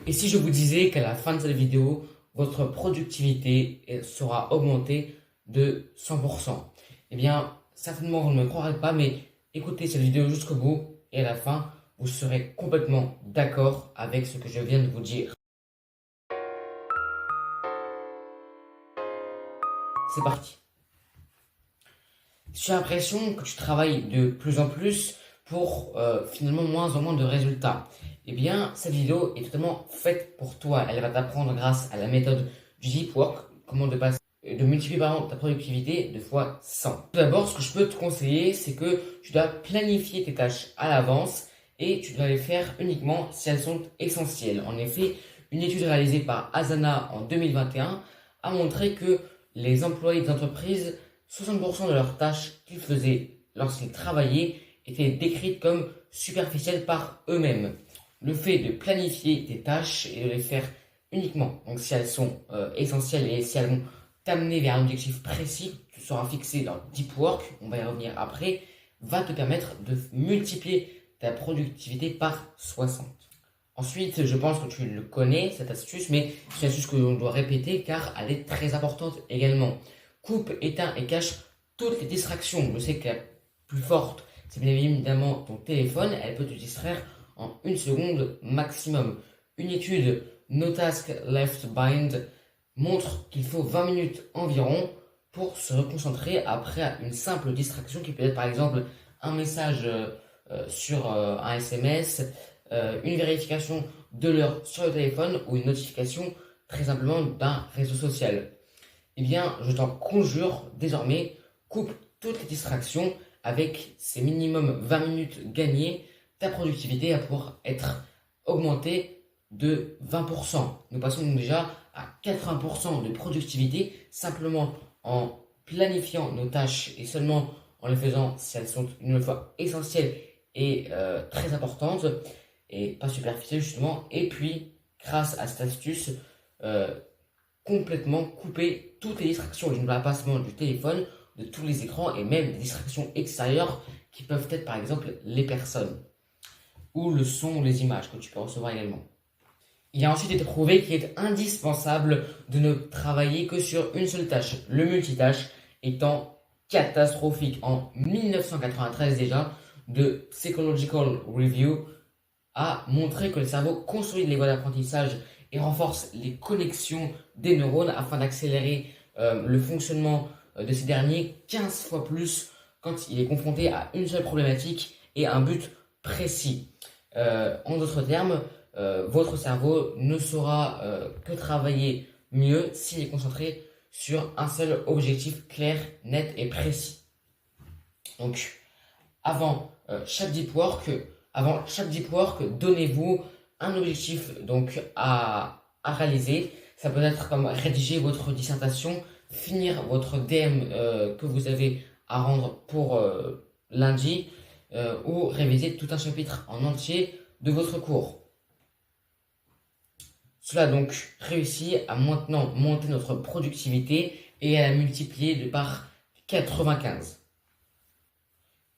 Et si je vous disais qu'à la fin de cette vidéo, votre productivité sera augmentée de 100%? Eh bien, certainement vous ne me croirez pas, mais écoutez cette vidéo jusqu'au bout et à la fin, vous serez complètement d'accord avec ce que je viens de vous dire. C'est parti. J'ai l'impression que tu travailles de plus en plus pour finalement moins en moins de résultats. Eh bien, cette vidéo est totalement faite pour toi. Elle va t'apprendre grâce à la méthode du Deep Work, comment de multiplier par exemple ta productivité de fois 100. Tout d'abord, ce que je peux te conseiller, c'est que tu dois planifier tes tâches à l'avance et tu dois les faire uniquement si elles sont essentielles. En effet, une étude réalisée par Asana en 2021 a montré que les employés des entreprises 60% de leurs tâches qu'ils faisaient lorsqu'ils travaillaient étaient décrites comme superficielles par eux-mêmes. Le fait de planifier tes tâches et de les faire uniquement, donc si elles sont essentielles et si elles vont t'amener vers un objectif précis, tu seras fixé dans Deep Work, on va y revenir après, va te permettre de multiplier ta productivité par 60. Ensuite, je pense que tu le connais, cette astuce, mais c'est une astuce que l'on doit répéter car elle est très importante également. Coupe, éteins et cache toutes les distractions. Je sais que la plus forte, c'est bien évidemment ton téléphone. Elle peut te distraire en une seconde maximum. Une étude No Task Left Behind montre qu'il faut 20 minutes environ pour se reconcentrer après une simple distraction qui peut être par exemple un message sur un SMS, une vérification de l'heure sur le téléphone ou une notification très simplement d'un réseau social. Eh bien, je t'en conjure, désormais, coupe toutes les distractions avec ces minimum 20 minutes gagnées. Ta productivité va pouvoir être augmentée de 20%. Nous passons donc déjà à 80% de productivité simplement en planifiant nos tâches et seulement en les faisant si elles sont une fois essentielles et très importantes et pas superficielles justement. Et puis, grâce à cette astuce, complètement couper toutes les distractions. Je ne parle pas seulement du téléphone, de tous les écrans et même des distractions extérieures qui peuvent être par exemple les personnes ou le son ou les images que tu peux recevoir également. Il a ensuite été prouvé qu'il est indispensable de ne travailler que sur une seule tâche, le multitâche étant catastrophique. En 1993 déjà, The Psychological Review a montré que le cerveau consolide les voies d'apprentissage et renforce les connexions des neurones afin d'accélérer le fonctionnement de ces derniers 15 fois plus quand il est confronté à une seule problématique et à un but précis. En d'autres termes, votre cerveau ne saura que travailler mieux s'il est concentré sur un seul objectif clair, net et précis. Donc, avant chaque deep work, donnez-vous un objectif donc à réaliser. Ça peut être comme rédiger votre dissertation, finir votre DM que vous avez à rendre pour lundi ou réviser tout un chapitre en entier de votre cours. Cela donc réussit à maintenant monter notre productivité et à la multiplier de par 95.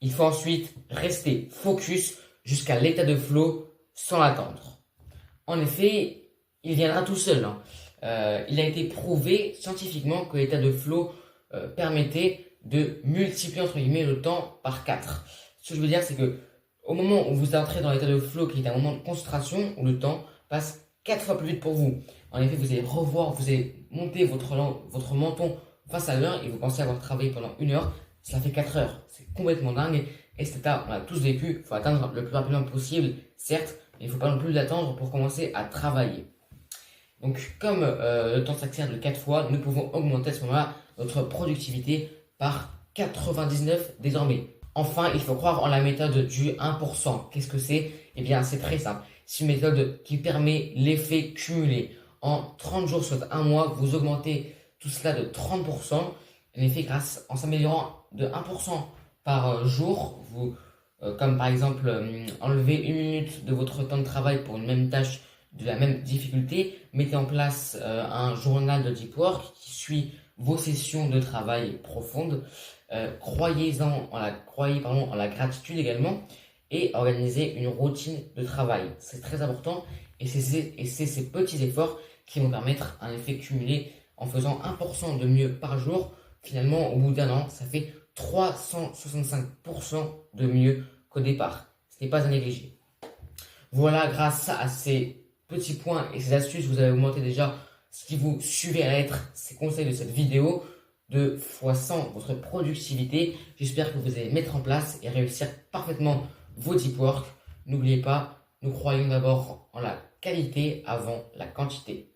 Il faut ensuite rester focus jusqu'à l'état de flow sans l'attendre. En effet, il viendra tout seul. Il a été prouvé scientifiquement que l'état de flow permettait de multiplier entre guillemets le temps par 4. Ce que je veux dire, c'est que au moment où vous entrez dans l'état de flow, qui est un moment de concentration, où le temps passe 4 fois plus vite pour vous. En effet, vous allez monter votre menton face à l'heure et vous pensez avoir travaillé pendant 1 heure. Cela fait 4 heures. C'est complètement dingue. Et cet état, on l'a tous vécu. Il faut atteindre le plus rapidement possible, certes, mais il ne faut pas non plus l'attendre pour commencer à travailler. Donc, comme le temps s'accélère de 4 fois, nous pouvons augmenter à ce moment-là notre productivité par 99 désormais. Enfin, il faut croire en la méthode du 1%. Qu'est-ce que c'est? Eh bien, c'est très simple. C'est une méthode qui permet l'effet cumulé. En 30 jours, soit un mois, vous augmentez tout cela de 30%. En effet, en s'améliorant de 1% par jour, comme par exemple enlever 1 minute de votre temps de travail pour une même tâche de la même difficulté, mettez en place un journal de Deep Work qui suit vos sessions de travail profondes. Croyez en la gratitude également et organisez une routine de travail. C'est très important Et c'est ces petits efforts qui vont permettre un effet cumulé en faisant 1% de mieux par jour. Finalement, au bout d'un an, ça fait 365% de mieux qu'au départ. Ce n'est pas à négliger. Voilà, grâce à ces petits points et ces astuces, vous avez augmenté déjà, si vous suivez à la lettre ces conseils de cette vidéo, de x100 votre productivité. J'espère que vous allez mettre en place et réussir parfaitement vos deep work. N'oubliez pas, nous croyons d'abord en la qualité avant la quantité.